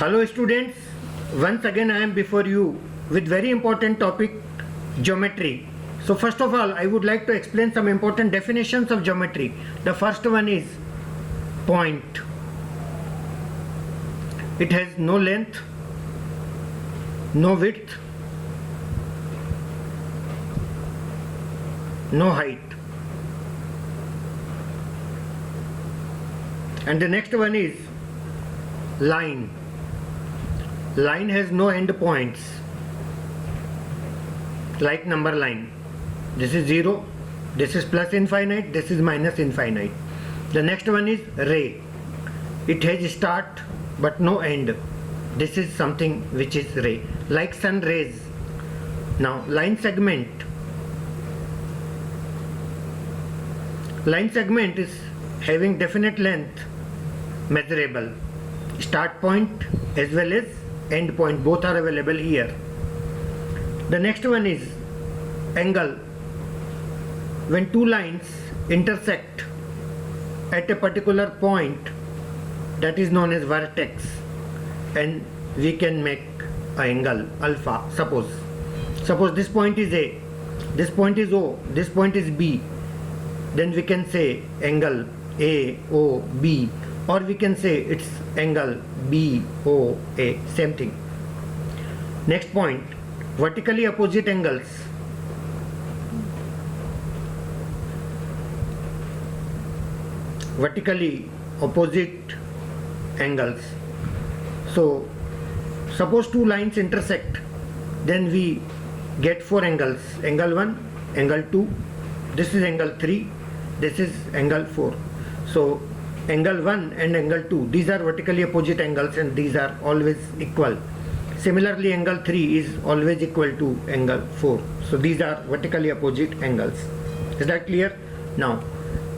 Hello students, once again I am before you with very important topic, geometry. So first of all I would like to explain some important definitions of geometry. The first one is point. It has no length, no width, no height. And the next one is line. Line has no end points, like number line. This is 0, this is plus infinite, this is minus infinite. The next one is ray. It has start but no end. This is something which is ray, like sun rays. Now line segment. Line segment is having definite length, measurable. Start point as well as end point, both are available here. The next one is angle. When two lines intersect at a particular point, that is known as vertex, and we can make an angle alpha. Suppose this point is A, this point is O, this point is B, then we can say angle AOB, or we can say it's angle BOA, same thing. Next point, vertically opposite angles. Vertically opposite angles. So suppose two lines intersect, then we get four angles. Angle 1, angle 2, this is angle 3, this is angle 4. So angle 1 and angle 2, these are vertically opposite angles and these are always equal. Similarly angle 3 is always equal to angle 4. So these are vertically opposite angles. Is that clear? Now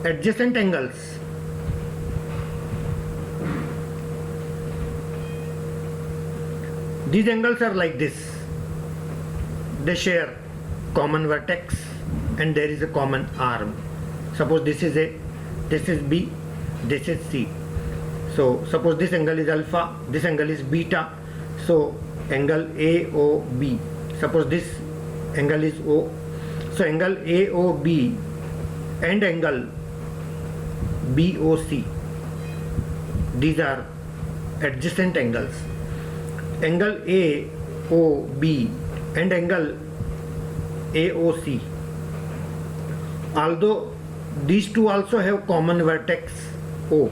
adjacent angles. These angles are like this. They share common vertex and there is a common arm. Suppose this is A, this is B, this is C. So suppose this angle is alpha, this angle is beta. So angle AOB. Suppose this angle is O. So angle AOB and angle BOC. These are adjacent angles. Angle AOB and angle AOC. Although these two also have common vertex O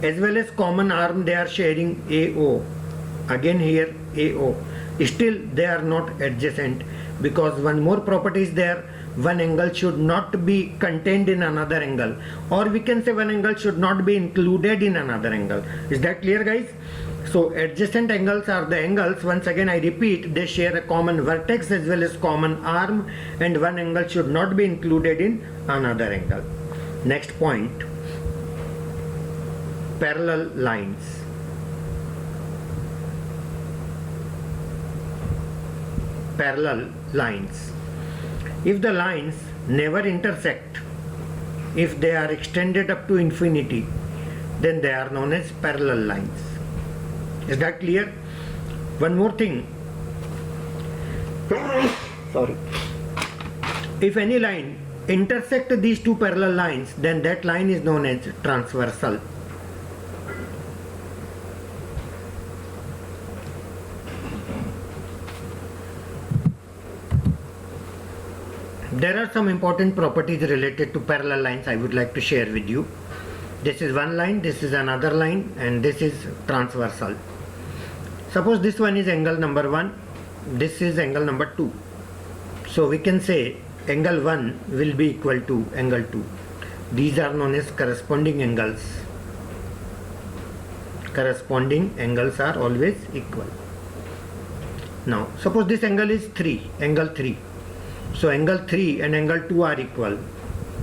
as well as common arm, they are sharing AO. Again here AO. Still they are not adjacent, because one more property is there. One angle should not be contained in another angle, or we can say one angle should not be included in another angle. Is that clear, guys? So adjacent angles are the angles, once again I repeat, they share a common vertex as well as common arm, and one angle should not be included in another angle. Next point, parallel lines. Parallel lines. If the lines never intersect, if they are extended up to infinity, then they are known as parallel lines. Is that clear? One more thing. Sorry. If any line intersect these two parallel lines, then that line is known as transversal. There are some important properties related to parallel lines I would like to share with you. This is one line, this is another line, and this is transversal. Suppose this one is angle number 1, this is angle number 2. So we can say angle 1 will be equal to angle 2. These are known as corresponding angles. Corresponding angles are always equal. Now suppose this angle is 3, angle 3. So angle 3 and angle 2 are equal.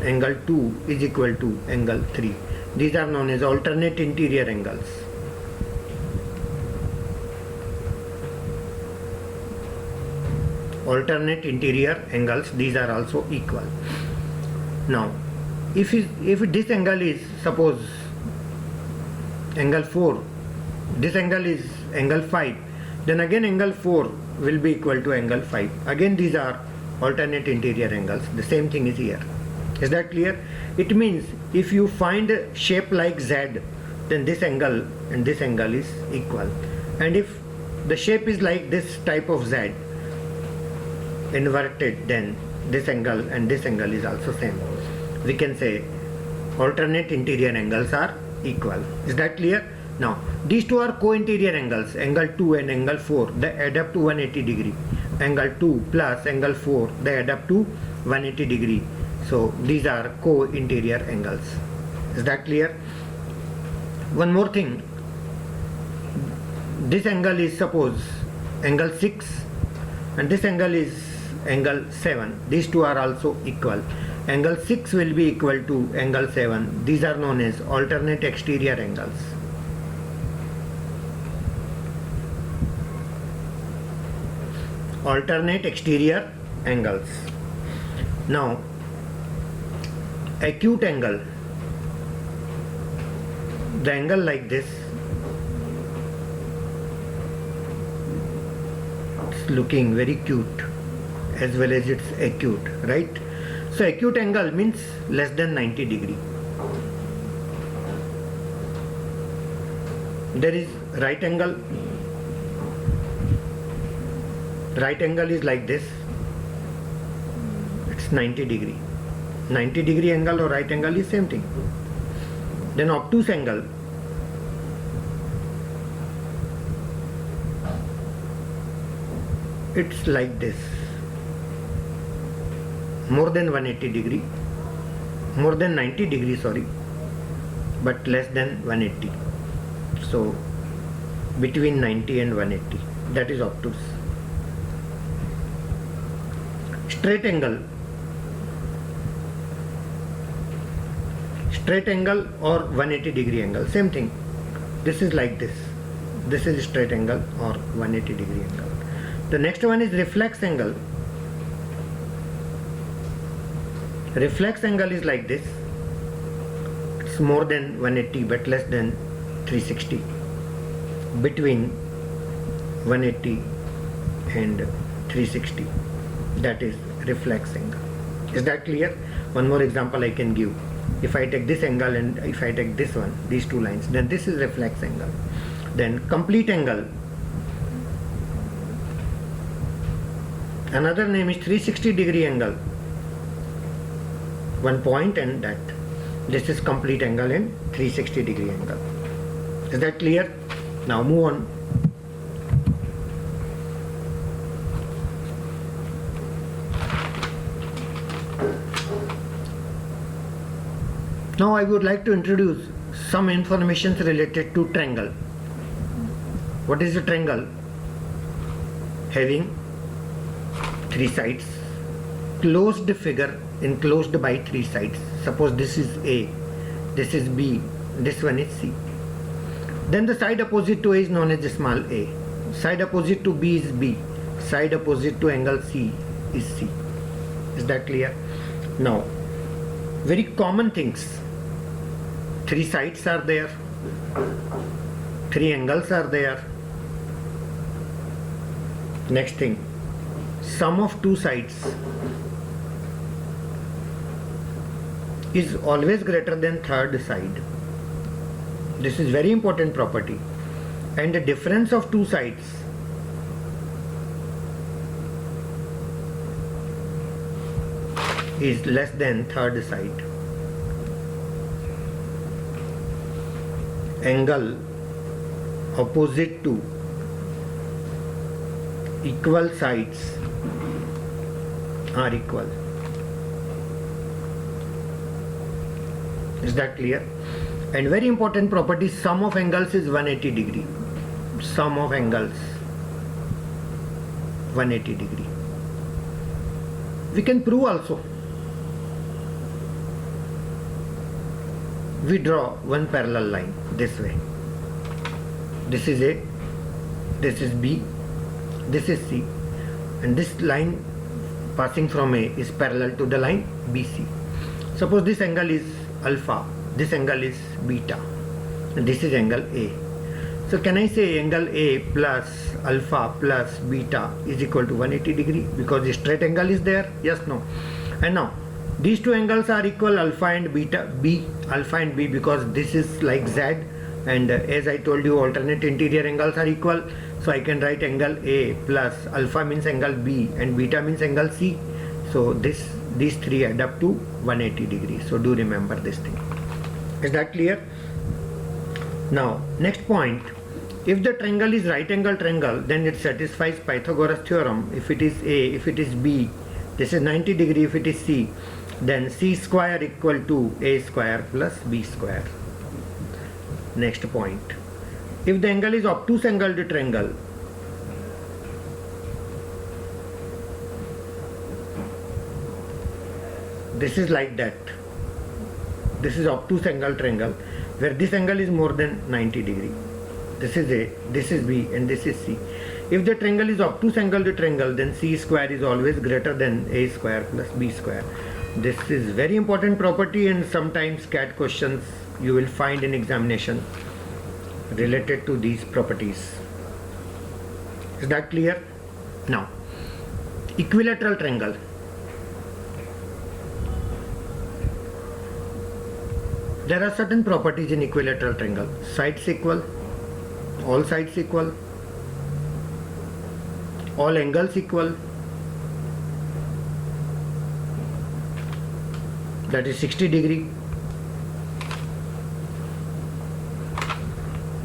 Angle 2 is equal to angle 3. These are known as alternate interior angles. Alternate interior angles, these are also equal. Now if this angle is, suppose angle 4, this angle is angle 5, then again angle 4 will be equal to angle 5. Again these are alternate interior angles. The same thing is here. Is that clear? It means if you find a shape like Z, then this angle and this angle is equal. And if the shape is like this type of Z, inverted, then this angle and this angle is also same. We can say alternate interior angles are equal. Is that clear? Now these two are co-interior angles, angle 2 and angle 4, they add up to 180 degree. Angle 2 plus angle 4, they add up to 180 degree. So these are co-interior angles. Is that clear? One more thing, this angle is suppose angle 6 and this angle is angle 7. These two are also equal. Angle 6 will be equal to angle 7. These are known as alternate exterior angles. Alternate exterior angles. Now acute angle, the angle like this, it's looking very cute as well as it's acute, right? So acute angle means less than 90 degree. There is right angle. Right angle is like this, it's 90 degree. 90 degree angle or right angle is same thing. Then obtuse angle, it's like this, more than 180 degree, more than 90 degree, sorry, but less than 180. So between 90 and 180, that is obtuse. Straight angle, straight angle or 180 degree angle, same thing. This is like this, this is straight angle or 180 degree angle. The next one is reflex angle. Reflex angle is like this, it's more than 180 but less than 360, between 180 and 360, that is reflex angle. Is that clear? One more example I can give. If I take this angle and if I take this one, these two lines, then this is reflex angle. Then complete angle, another name is 360 degree angle, one point and that. This is complete angle and 360 degree angle. Is that clear? Now move on. Now I would like to introduce some information related to triangle. What is a triangle? Having three sides, closed figure enclosed by three sides. Suppose this is A, this is B, this one is C. Then the side opposite to A is known as small a. Side opposite to B is B. Side opposite to angle C is C. Is that clear? Now, very common things. Three sides are there, three angles are there. Next thing, sum of two sides is always greater than third side. This is very important property. And the difference of two sides is less than third side. Angle opposite to equal sides are equal. Is that clear? And very important property, sum of angles is 180 degree. Sum of angles 180 degree. We can prove also. We draw one parallel line this way. This is A, this is B, this is C, and this line passing from A is parallel to the line BC. Suppose this angle is alpha, this angle is beta, and this is angle A. So can I say angle A plus alpha plus beta is equal to 180 degree because the straight angle is there? Yes, no. And now these two angles are equal, alpha and beta, B, alpha and B, because this is like Z, and as I told you, alternate interior angles are equal. So I can write angle A plus alpha means angle B and beta means angle C. So these three add up to 180 degrees. So do remember this thing. Is that clear? Now next point, if the triangle is right angle triangle, then it satisfies Pythagoras theorem. If it is A, if it is B, this is 90 degree. If it is C, then C square equal to A square plus B square. Next point, if the angle is obtuse angled triangle, this is like that. This is obtuse angle triangle where this angle is more than 90 degree. This is A, this is B, and this is C. If the triangle is obtuse angled triangle, then C square is always greater than A square plus B square. This is very important property, and sometimes CAT questions you will find in examination related to these properties. Is that clear? Now, equilateral triangle. There are certain properties in equilateral triangle. Sides equal, all sides equal, all angles equal, that is 60 degree.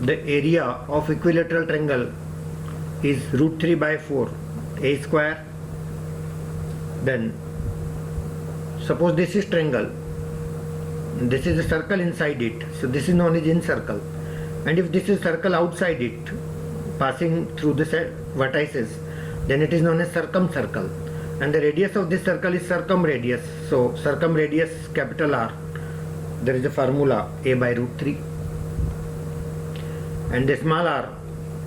The area of equilateral triangle is root 3 by 4 A square. Then suppose this is triangle, this is a circle inside it, so this is known as in circle, and if this is circle outside it passing through the vertices, then it is known as circumcircle, and the radius of this circle is circumradius. So circumradius capital R, there is a formula A by root 3, and the small r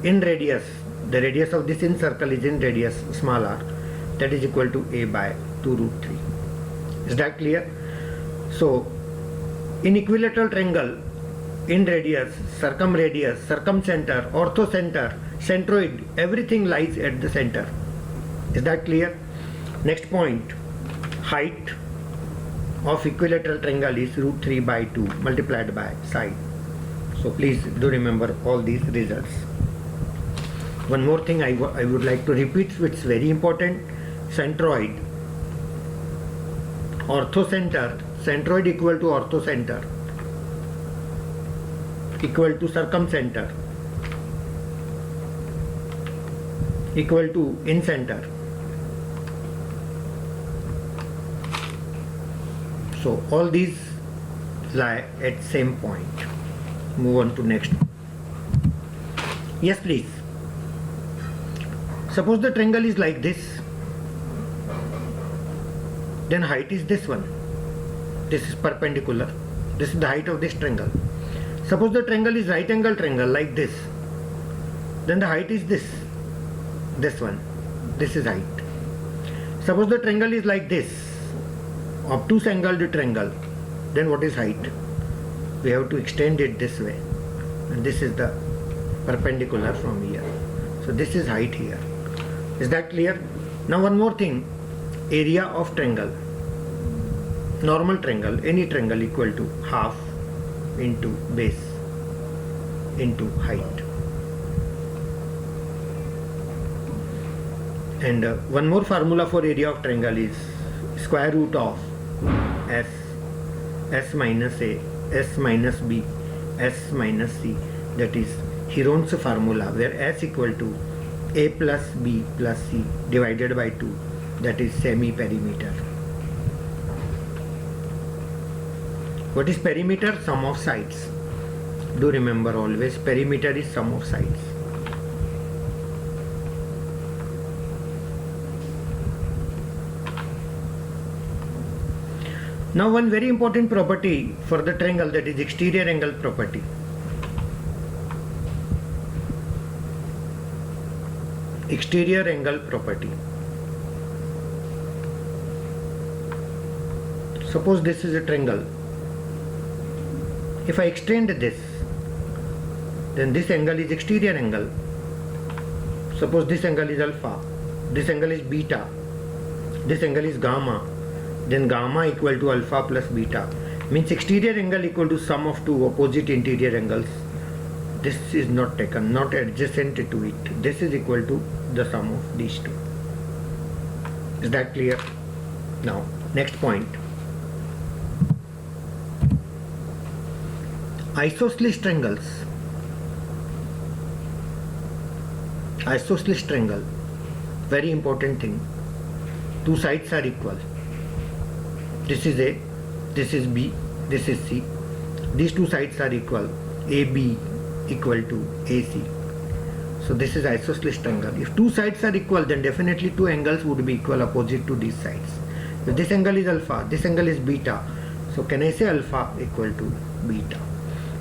in radius, the radius of this in circle is in radius small r, that is equal to A by 2 root 3. Is that clear? So in equilateral triangle, in radius, circumradius, circumcenter, orthocenter, centroid, everything lies at the center. Is that clear? Next point, height of equilateral triangle is root 3 by 2 multiplied by side. So please do remember all these results. One more thing I would like to repeat, which is very important. Centroid, orthocenter, centroid equal to orthocenter equal to circumcenter equal to incenter. So all these lie at same point. Move on to next. Yes, please. Suppose the triangle is like this, then height is this one. This is perpendicular. This is the height of this triangle. Suppose the triangle is right angle triangle like this, then the height is this one. This is height. Suppose the triangle is like this, obtuse angled triangle, then what is height? We have to extend it this way, and this is the perpendicular from here. So this is height here. Is that clear? Now one more thing, area of triangle. Normal triangle, any triangle equal to half into base into height. And one more formula for area of triangle is square root of s minus a, s minus b, s minus c. That is Heron's formula, where s equal to a plus b plus c divided by 2. That is semi-perimeter. What is perimeter? Sum of sides. Do remember always, perimeter is sum of sides. Now one very important property for the triangle, that is exterior angle property. Exterior angle property. Suppose this is a triangle. If I extend this, then this angle is exterior angle. Suppose this angle is alpha, this angle is beta, this angle is gamma, then gamma equal to alpha plus beta, means exterior angle equal to sum of two opposite interior angles. This is not taken, not adjacent to it. This is equal to the sum of these two. Is that clear? Now, next point. Isosceles triangles. Isosceles triangle, very important thing. Two sides are equal. This is A, this is B, this is C. These two sides are equal. AB equal to AC. So this is isosceles triangle. If two sides are equal, then definitely two angles would be equal opposite to these sides. If this angle is alpha, this angle is beta, so can I say alpha equal to beta?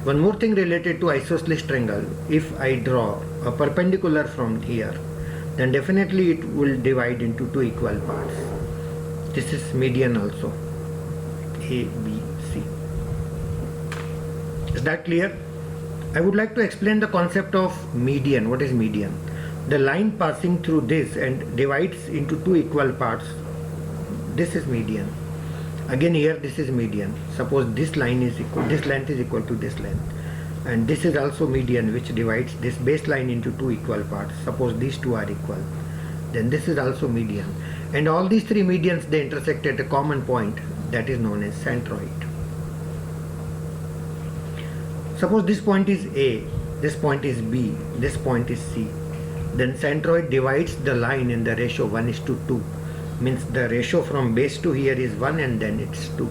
One more thing related to isosceles triangle, if I draw a perpendicular from here, then definitely it will divide into two equal parts. This is median also, A, B, C. Is that clear? I would like to explain the concept of median. What is median? The line passing through this and divides into two equal parts. This is median. Again here this is median. Suppose this line is equal, this length is equal to this length, and this is also median, which divides this baseline into two equal parts. Suppose these two are equal, then this is also median, and all these three medians, they intersect at a common point that is known as centroid. Suppose this point is A, this point is B, this point is C, then centroid divides the line in the ratio 1:2. Means the ratio from base to here is 1 and then it's 2.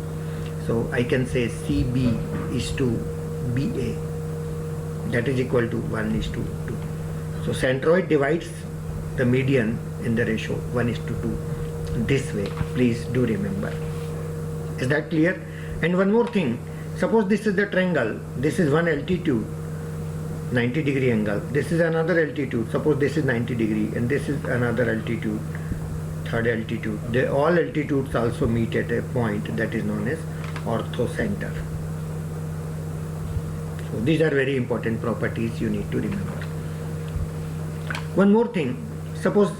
So I can say CB is to BA, that is equal to 1:2. So centroid divides the median in the ratio 1:2 this way. Please do remember. Is that clear? And one more thing, suppose this is the triangle, this is one altitude, 90 degree angle, this is another altitude, suppose this is 90 degree and this is another altitude, third altitude. All altitudes also meet at a point that is known as orthocenter. So these are very important properties you need to remember. One more thing, suppose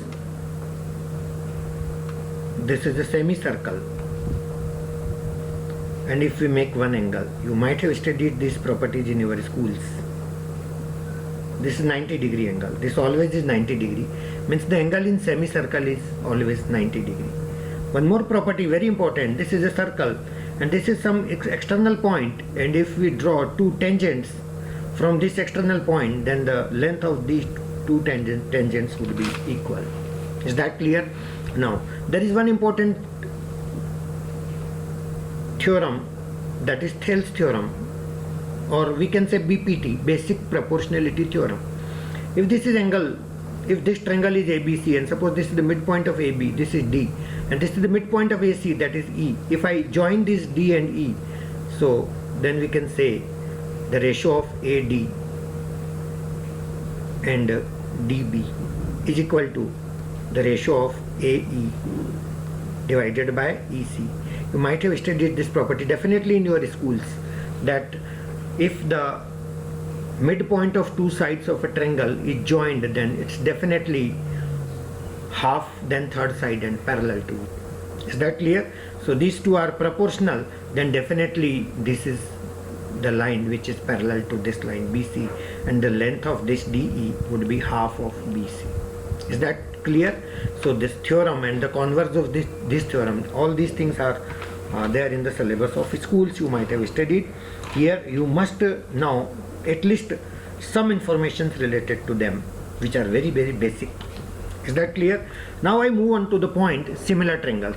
this is a semicircle, and if we make one angle, you might have studied these properties in your schools. This is 90 degree angle, this always is 90 degree, means the angle in semicircle is always 90 degree. One more property very important, this is a circle and this is some external point, and if we draw two tangents from this external point, then the length of these two tangents would be equal. Is that clear? Now there is one important theorem, that is Thales theorem, or we can say BPT, basic proportionality theorem. If this is angle, if this triangle is ABC, and suppose this is the midpoint of AB, this is D, and this is the midpoint of AC, that is E. If I join this D and E, so then we can say the ratio of AD and DB is equal to the ratio of AE divided by EC. You might have studied this property definitely in your schools, that if the midpoint of two sides of a triangle is joined, then it's definitely half, then third side and parallel to it. Is that clear? So these two are proportional, then definitely this is the line which is parallel to this line BC, and the length of this DE would be half of BC. Is that clear? So this theorem and the converse of this theorem, all these things are there in the syllabus of schools, you might have studied. Here you must know at least some information related to them, which are very basic. Is that clear? Now I move on to the point similar triangles.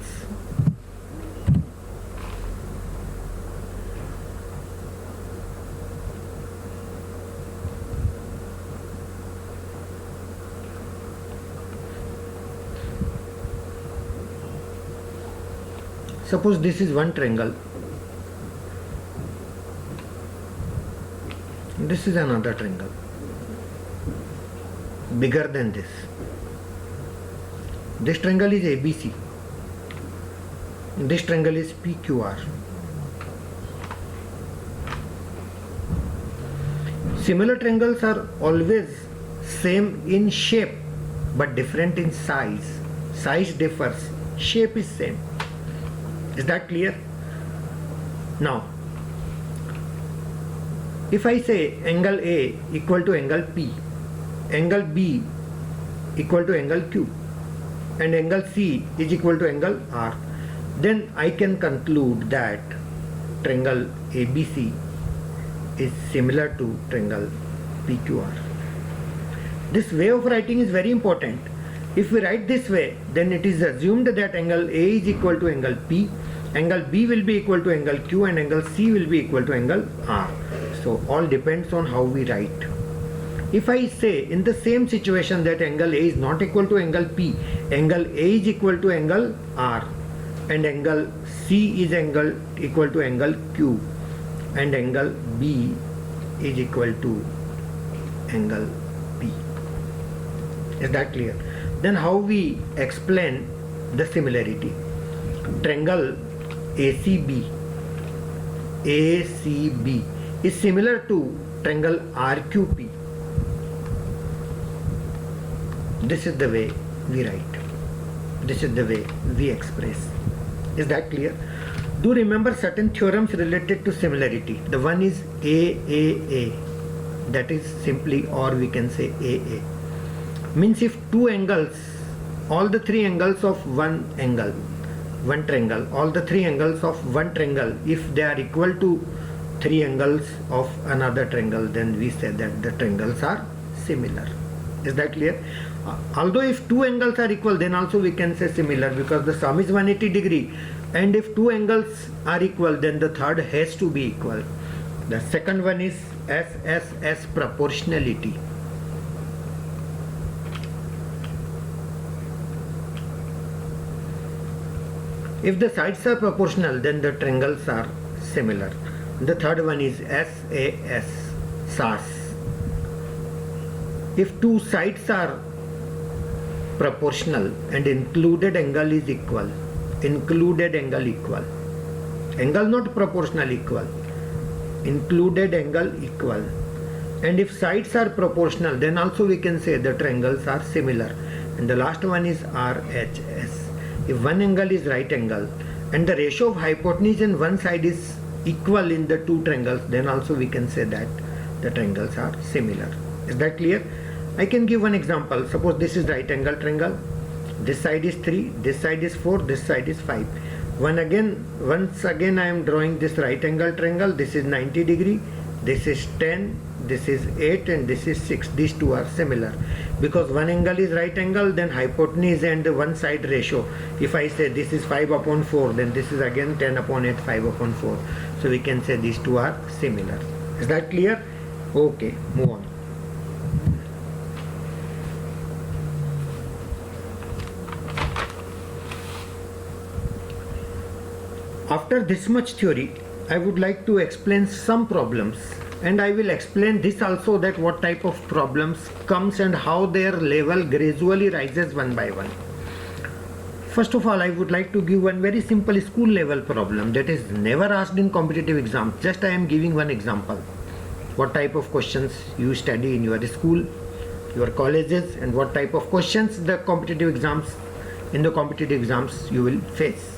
Suppose this is one triangle, this is another triangle bigger than this. This triangle is ABC, this triangle is PQR. Similar triangles are always same in shape but different in size. Size differs, shape is same. Is that clear? Now, if I say angle A equal to angle P, angle B equal to angle Q, and angle C is equal to angle R, then I can conclude that triangle ABC is similar to triangle PQR. This way of writing is very important. If we write this way, then it is assumed that angle A is equal to angle P, angle B will be equal to angle Q, and angle C will be equal to angle R. So all depends on how we write. If I say in the same situation that angle A is not equal to angle P, angle A is equal to angle R, and angle C is equal to angle Q, and angle B is equal to angle P. Is that clear? Then how we explain the similarity? Triangle ACB is similar to triangle RQP. This is the way we write. This is the way we express. Is that clear? Do remember certain theorems related to similarity. The one is AAA, that is simply, or we can say AA. Means if two angles, all the three angles of one triangle, all the three angles of one triangle, if they are equal to three angles of another triangle, then we say that the triangles are similar. Is that clear? Although if two angles are equal, then also we can say similar, because the sum is 180 degree, and if two angles are equal, then the third has to be equal. The second one is SSS proportionality. If the sides are proportional, then the triangles are similar. The third one is SAS. If two sides are proportional and included angle is equal, angle not proportional, equal, included angle equal, and if sides are proportional, then also we can say the triangles are similar. And the last one is RHS. If one angle is right angle and the ratio of hypotenuse in one side is equal in the two triangles, then also we can say that the triangles are similar. Is that clear? I can give one example. Suppose this is right angle triangle. This side is 3, this side is 4, this side is 5. Once again I am drawing this right angle triangle. This is 90 degree, this is 10, this is 8, and this is 6. These two are similar. Because one angle is right angle, then hypotenuse and one side ratio. If I say this is 5 upon 4, then this is again 10 upon 8, 5 upon 4. So we can say these two are similar. Is that clear? Okay, move on. After this much theory, I would like to explain some problems, and I will explain this also, that what type of problems comes and how their level gradually rises one by one. First of all, I would like to give one very simple school level problem that is never asked in competitive exams. Just I am giving one example. What type of questions you study in your school, your colleges, and what type of questions in the competitive exams you will face.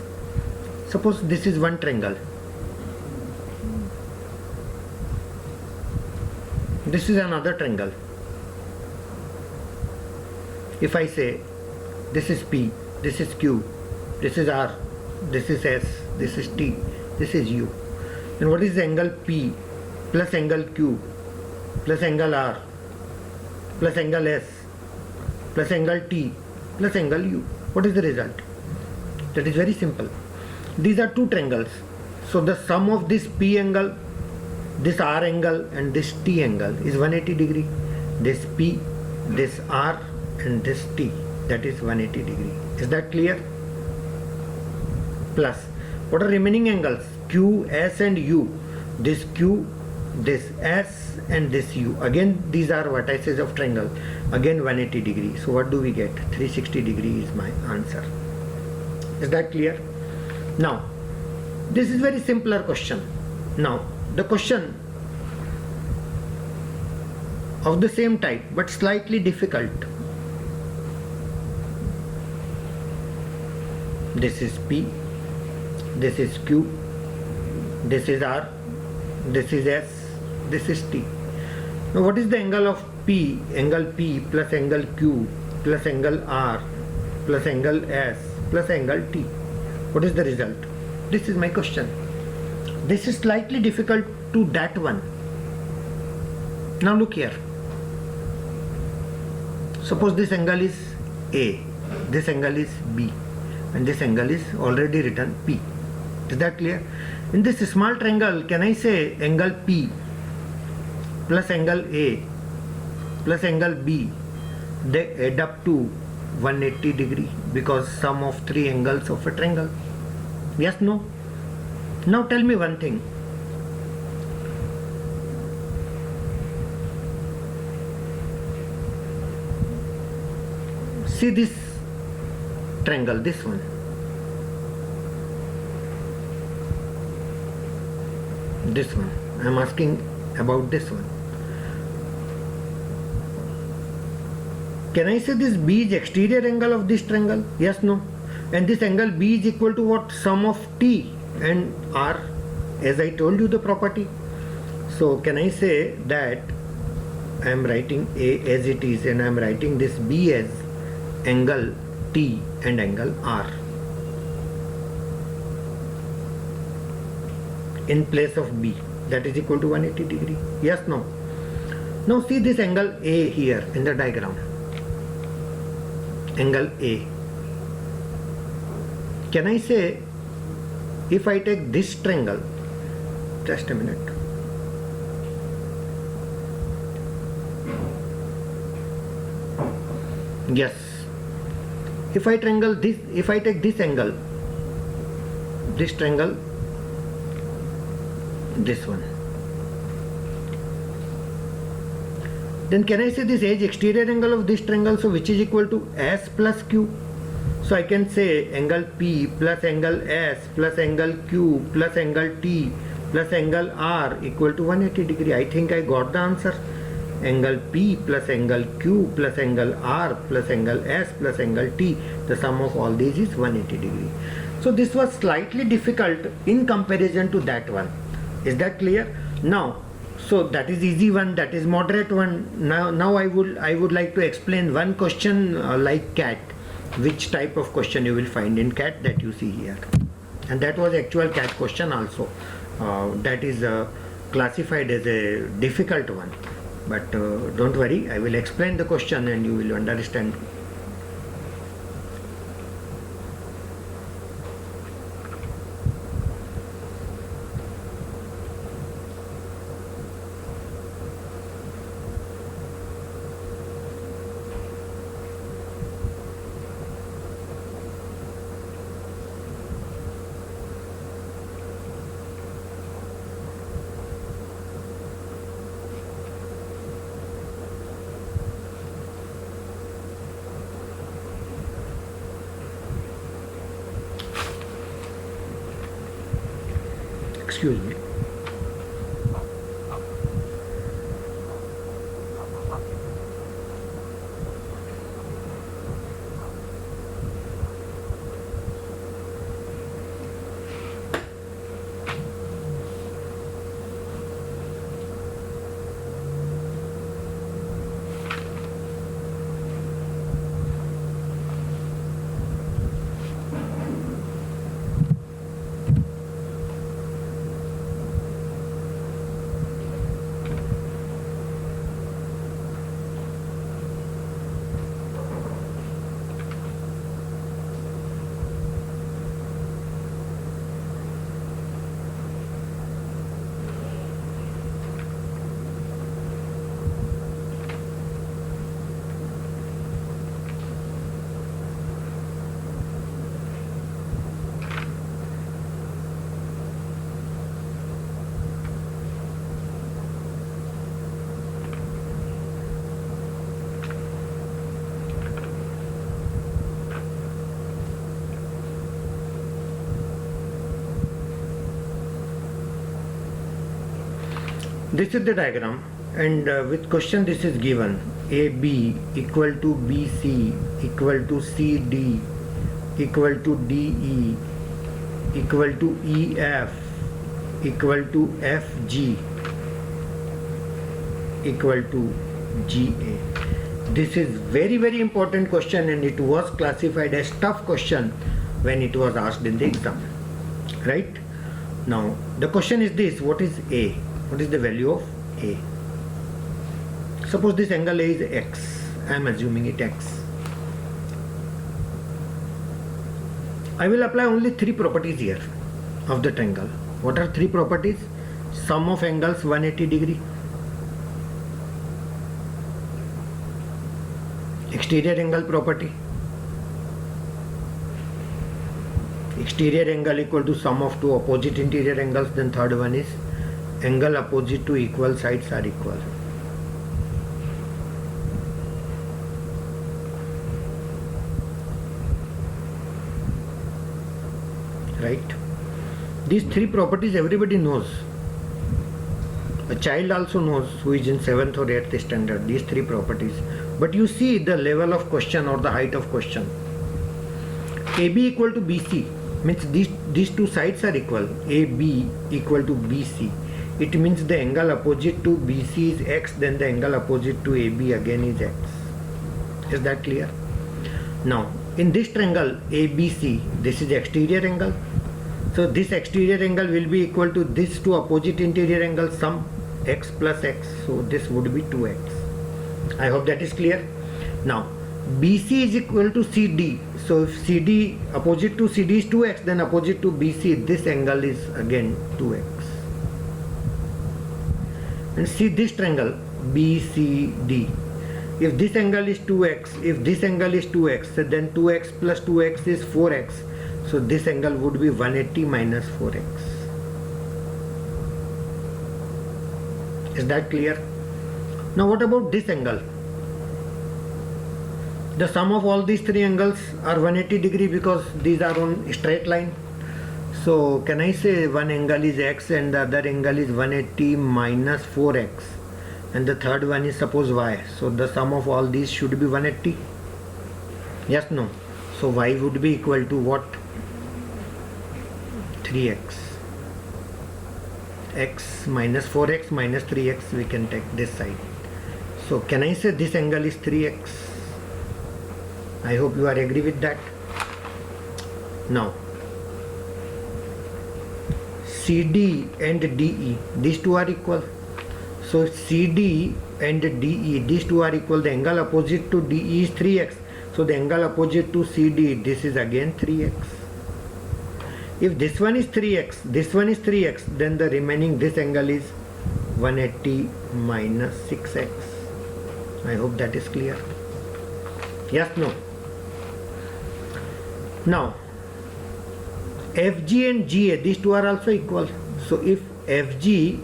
Suppose this is one triangle. This is another triangle. If I say this is P, this is Q, this is R, this is S, this is T, this is U. Then what is the angle P plus angle Q plus angle R plus angle S plus angle T plus angle U? What is the result? That is very simple. These are two triangles. So the sum of this P angle, this R angle, and this T angle is 180 degree. This P, this R, and this T, that is 180 degree. Is that clear? Plus, what are remaining angles? Q, S, and U. This Q, this S, and this U. Again, these are vertices of triangle. Again 180 degree. So what do we get? 360 degree is my answer. Is that clear? Now, this is very simpler question. Now, the question of the same type but slightly difficult. This is P, this is Q, this is R, this is S, this is T. Now what is the angle of P, angle P plus angle Q plus angle R plus angle S plus angle T? What is the result? This is my question. This is slightly difficult to that one. Now look here. Suppose this angle is A, this angle is B, and this angle is already written P. Is that clear? In this small triangle, can I say angle P plus angle A plus angle B, they add up to 180 degree because sum of three angles of a triangle? Yes, no? Now tell me one thing. See this triangle, this one. This one. I am asking about this one. Can I say this B is exterior angle of this triangle? Yes, no? And this angle B is equal to what? Sum of T and R, as I told you the property. So can I say that I am writing A as it is and I am writing this B as angle T and angle R in place of B, that is equal to 180 degree? Yes, no? Now see this angle A here in the diagram. Angle A. Can I say, if I take this triangle, just a minute. Yes. If I take this angle, this triangle, this one, then can I say this edge exterior angle of this triangle, so which is equal to S plus Q? So I can say angle P plus angle S plus angle Q plus angle T plus angle R equal to 180 degree. I think I got the answer. Angle P plus angle Q plus angle R plus angle S plus angle T, the sum of all these is 180 degree. So this was slightly difficult in comparison to that one. Is that clear? Now, so that is easy one, that is moderate one. Now I would like to explain one question like CAT. Which type of question you will find in CAT that you see here. And that was actual CAT question also. That is classified as a difficult one. But don't worry, I will explain the question and you will understand. Excuse me. This is the diagram. and with question this is given: AB equal to BC equal to CD equal to DE equal to EF equal to FG equal to GA. This is very important question, and it was classified as tough question when it was asked in the exam. Right? Now the question is this: what is A? What is the value of A? Suppose this angle A is X. I am assuming it X. I will apply only three properties here of the triangle. What are three properties? Sum of angles 180 degree, exterior angle property, exterior angle equal to sum of two opposite interior angles. Then third one is angle opposite to equal sides are equal. Right? These three properties everybody knows. A child also knows who is in 7th or 8th standard, these three properties. But you see the level of question or the height of question. AB equal to BC means these two sides are equal. AB equal to BC. It means the angle opposite to BC is X, then the angle opposite to AB again is X. Is that clear? Now, in this triangle ABC, this is exterior angle. So this exterior angle will be equal to these two opposite interior angles sum X plus X. So this would be 2X. I hope that is clear. Now BC is equal to CD. So if CD opposite to CD is 2X, then opposite to BC this angle is again 2X. And see this triangle BCD. If this angle is 2X, if this angle is 2X, so then 2X plus 2X is 4X. So this angle would be 180 minus 4X. Is that clear? Now what about this angle? The sum of all these three angles are 180 degree because these are on straight line. So can I say one angle is X and the other angle is 180 minus 4X, and the third one is suppose Y. So the sum of all these should be 180. Yes, no? So Y would be equal to what? 3X. X minus 4X minus 3X, we can take this side. So can I say this angle is 3X? I hope you are agree with that. Now CD and DE, these two are equal. So CD and DE, these two are equal. The angle opposite to DE is 3X. So the angle opposite to CD, this is again 3X. If this one is 3X, this one is 3X, then the remaining this angle is 180 minus 6X. I hope that is clear. Yes, no? Now FG and GA, these two are also equal. So if FG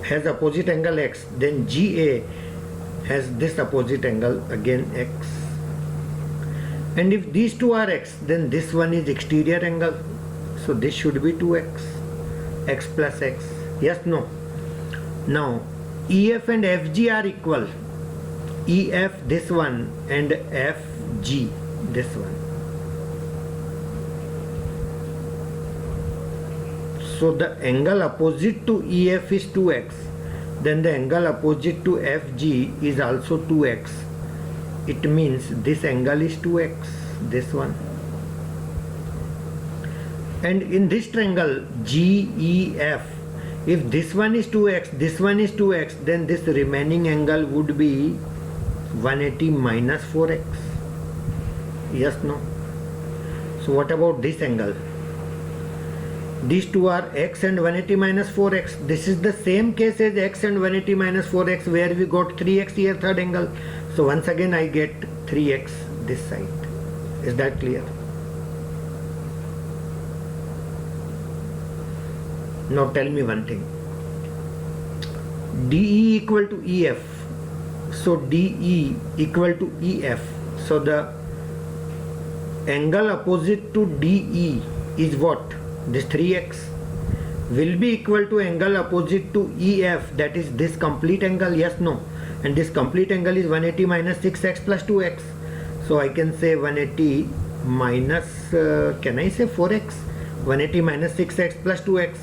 has opposite angle X, then GA has this opposite angle again X. And if these two are X, then this one is exterior angle. So this should be 2X. X plus X. Yes, no? Now EF and FG are equal. EF this one and FG this one. So the angle opposite to EF is 2X. Then the angle opposite to FG is also 2X. It means this angle is 2X. This one. And in this triangle GEF, if this one is 2X, this one is 2X, then this remaining angle would be 180 minus 4X. Yes, no? So what about this angle? These two are X and 180 minus 4X. This is the same case as X and 180 minus 4X where we got 3X here, third angle. So once again I get 3X this side. Is that clear? Now tell me one thing. DE equal to EF. So DE equal to EF. So the angle opposite to DE is what? This 3X. will be equal to angle opposite to EF, that is this complete angle, yes, no, and this complete angle is 180 minus 6x plus 2x. So I can say 180 minus, can I say 4x? 180 minus 6x plus 2x.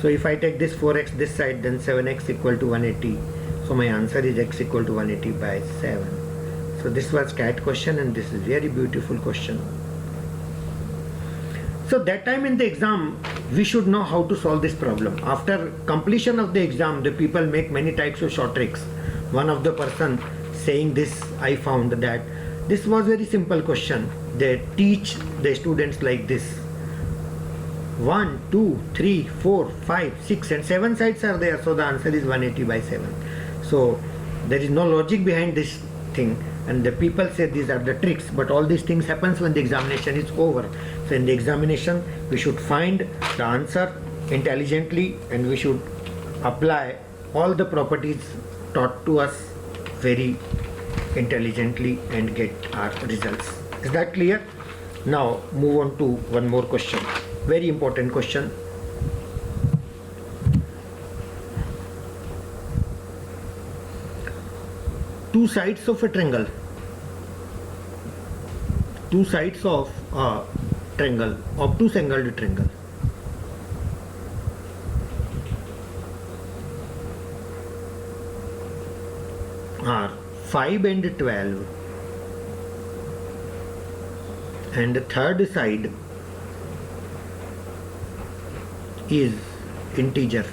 So if I take this 4x this side, then 7x equal to 180. So my answer is x equal to 180 by 7. So this was CAT question, and this is very beautiful question. So that time in the exam, we should know how to solve this problem. After completion of the exam, the people make many types of short tricks. One of the person saying this, I found that this was very simple question. They teach the students like this. 1, 2, 3, 4, 5, 6 and 7 sides are there. So the answer is 180 by 7. So there is no logic behind this thing. And the people say these are the tricks, but all these things happens when the examination is over. So in the examination, we should find the answer intelligently, and we should apply all the properties taught to us very intelligently and get our results. Is that clear? Now move on to one more question. Very important question. Two sides of a triangle. Two sides of a triangle, obtuse-angled triangle. Are 5 and 12, and the third side is integer.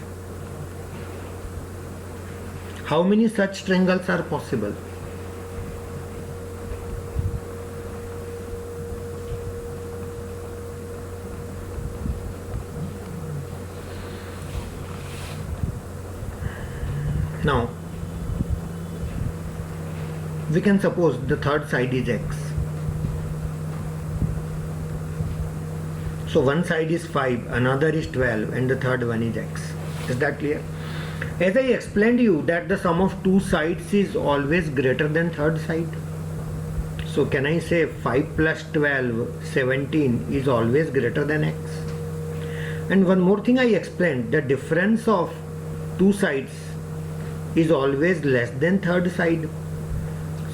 How many such triangles are possible? Now, we can suppose the third side is x. So one side is 5, another is 12, and the third one is x. Is that clear? As I explained you that the sum of two sides is always greater than third side. So can I say 5 plus 12, 17 is always greater than x? And one more thing I explained, the difference of two sides is always less than third side.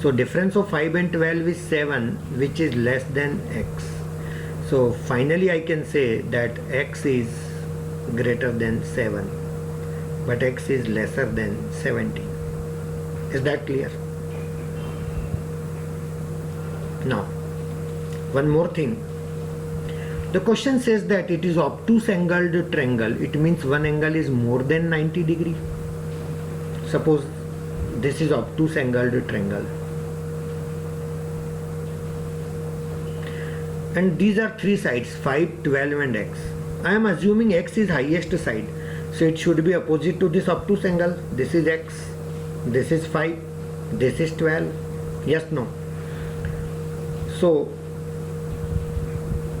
So difference of 5 and 12 is 7, which is less than x. So finally I can say that x is greater than 7, but x is lesser than 17. Is that clear? Now, one more thing. The question says that it is obtuse-angled triangle. It means one angle is more than 90 degree. Suppose this is obtuse-angled triangle. And these are three sides, 5, 12 and x. I am assuming x is highest side. So it should be opposite to this obtuse angle. This is x, this is 5, this is 12. Yes, no. So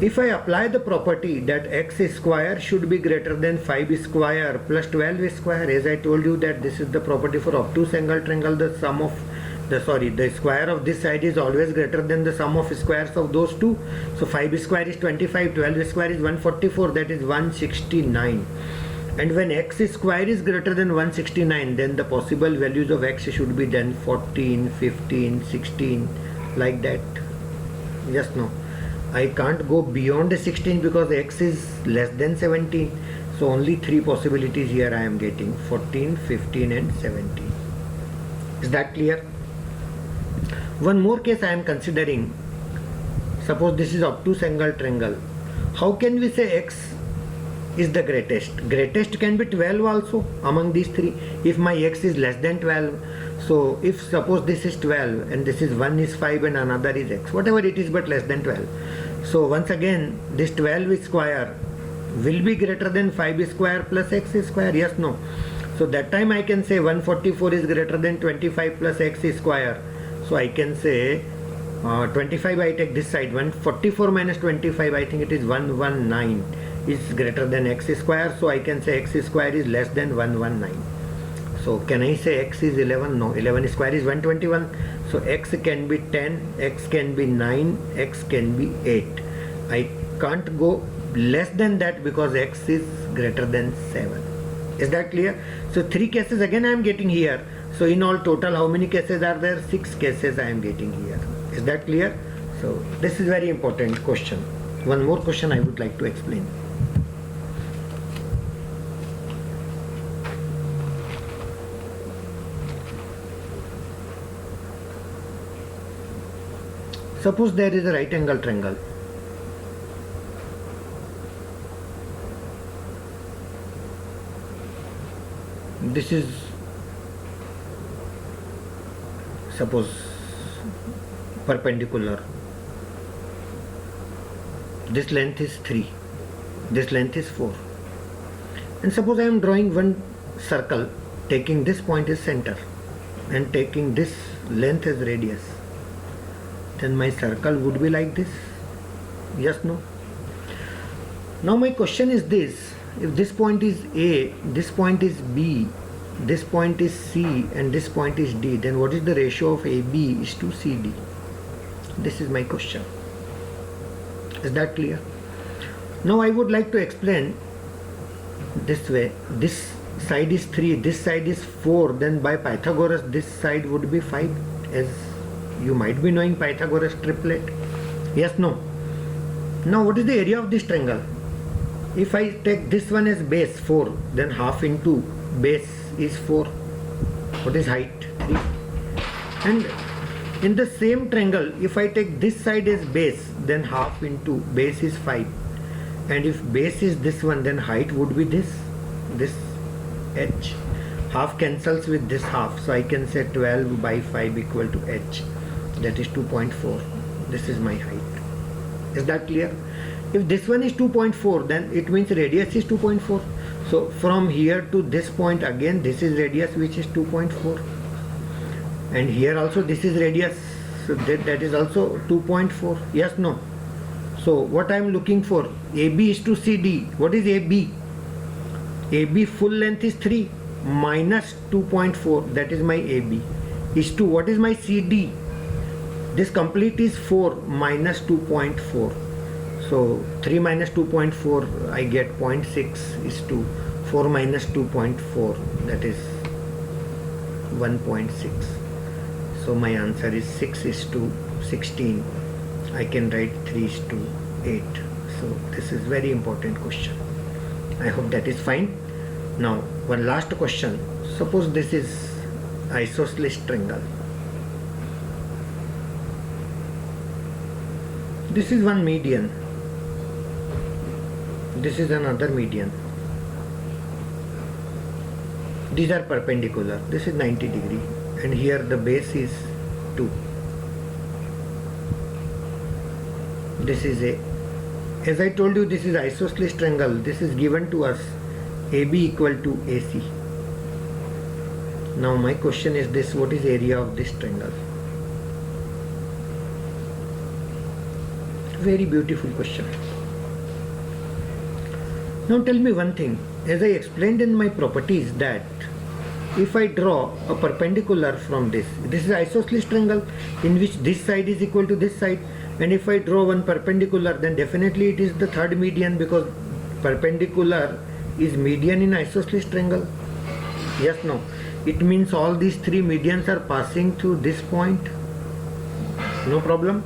if I apply the property that x square should be greater than 5 square plus 12 square, as I told you that this is the property for obtuse angle triangle, the sum of the square of this side is always greater than the sum of squares of those two. So 5 square is 25, 12 square is 144, that is 169. And when x square is greater than 169, then the possible values of x should be then 14, 15, 16, like that. Yes, no. I can't go beyond 16 because x is less than 17. So only three possibilities here I am getting, 14, 15 and 17. Is that clear? One more case I am considering. Suppose this is obtuse angle triangle. How can we say x is the greatest? Greatest can be 12 also among these three if my x is less than 12. So if suppose this is 12 and this is one is 5 and another is x, whatever it is but less than 12. So once again this 12 square will be greater than 5 square plus x square. Yes, no. So that time I can say 144 is greater than 25 plus x square. So I can say 25, I take this side, 144 minus 25, I think it is 119 is greater than x square. So I can say x square is less than 119. So can I say x is 11? No, 11 square is 121. So x can be 10, x can be 9, x can be 8. I can't go less than that because x is greater than 7. Is that clear? So 3 cases again I am getting here. So in all total how many cases are there? 6 cases I am getting here. Is that clear? So this is very important question. One more question I would like to explain. Suppose there is a right angle triangle. This is, suppose, perpendicular. This length is 3. This length is 4. And suppose I am drawing one circle, taking this point as center and taking this length as radius. Then my circle would be like this. Yes, no? Now my question is this. If this point is A, this point is B, this point is C and this point is D, then what is the ratio of AB is to CD? This is my question. Is that clear? Now I would like to explain this way. This side is 3, this side is 4, then by Pythagoras this side would be 5, as you might be knowing Pythagoras triplet. Yes, no? Now what is the area of this triangle? If I take this one as base 4, then half into base is 4. What is height? 3. And in the same triangle, if I take this side as base, then half into base is 5. And if base is this one, then height would be this h. Half cancels with this half, so I can say 12 by 5 equal to h. That is 2.4. This is my height. Is that clear? If this one is 2.4, then it means radius is 2.4. So from here to this point again, this is radius which is 2.4. And here also this is radius, so that is also 2.4. Yes, no? So what I am looking for, AB is to CD. What is AB? AB full length is 3 minus 2.4, that is my AB, is to what is my CD? This complete is 4 minus 2.4. So 3 minus 2.4 I get 0.6 is to 4 minus 2.4, that is 1.6. So my answer is 6 is to 16. I can write 3 is to 8. So this is very important question. I hope that is fine. Now one last question. Suppose this is isosceles triangle. This is one median. This is another median. These are perpendicular. This is 90 degree. And here the base is 2. This is A. As I told you, this is isosceles triangle. This is given to us AB equal to AC. Now my question is this, what is area of this triangle? Very beautiful question. Now tell me one thing. As I explained in my properties that if I draw a perpendicular from this is isosceles triangle in which this side is equal to this side, and if I draw one perpendicular, then definitely it is the third median, because perpendicular is median in isosceles triangle. Yes, no? It means all these three medians are passing through this point. No problem?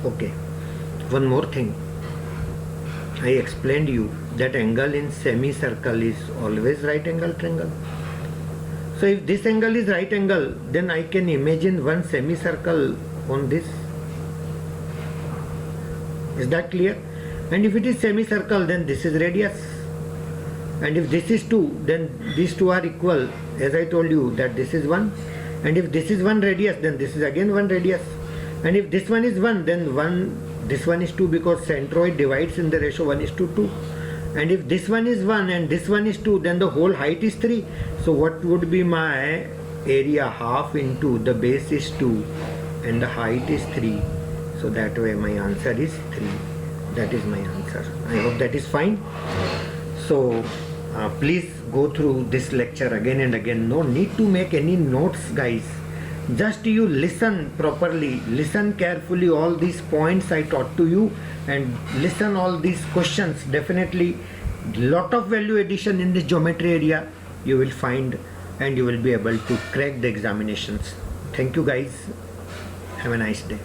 Okay. One more thing. I explained you that angle in semicircle is always right angle triangle. So if this angle is right angle, then I can imagine one semicircle on this. Is that clear? And if it is semicircle, then this is radius. And if this is 2, then these two are equal. As I told you that this is 1. And if this is 1 radius, then this is again 1 radius. And if this one is 1, then this one is 2, because centroid divides in the ratio 1 is to 2. And if this one is 1 and this one is 2, then the whole height is 3. So what would be my area? Half into the base is 2 and the height is 3. So that way my answer is 3. That is my answer. I hope that is fine. So please go through this lecture again and again. No need to make any notes, guys. Just you listen properly, listen carefully all these points I taught to you, and listen all these questions. Definitely lot of value addition in this geometry area you will find, and you will be able to crack the examinations. Thank you guys. Have a nice day.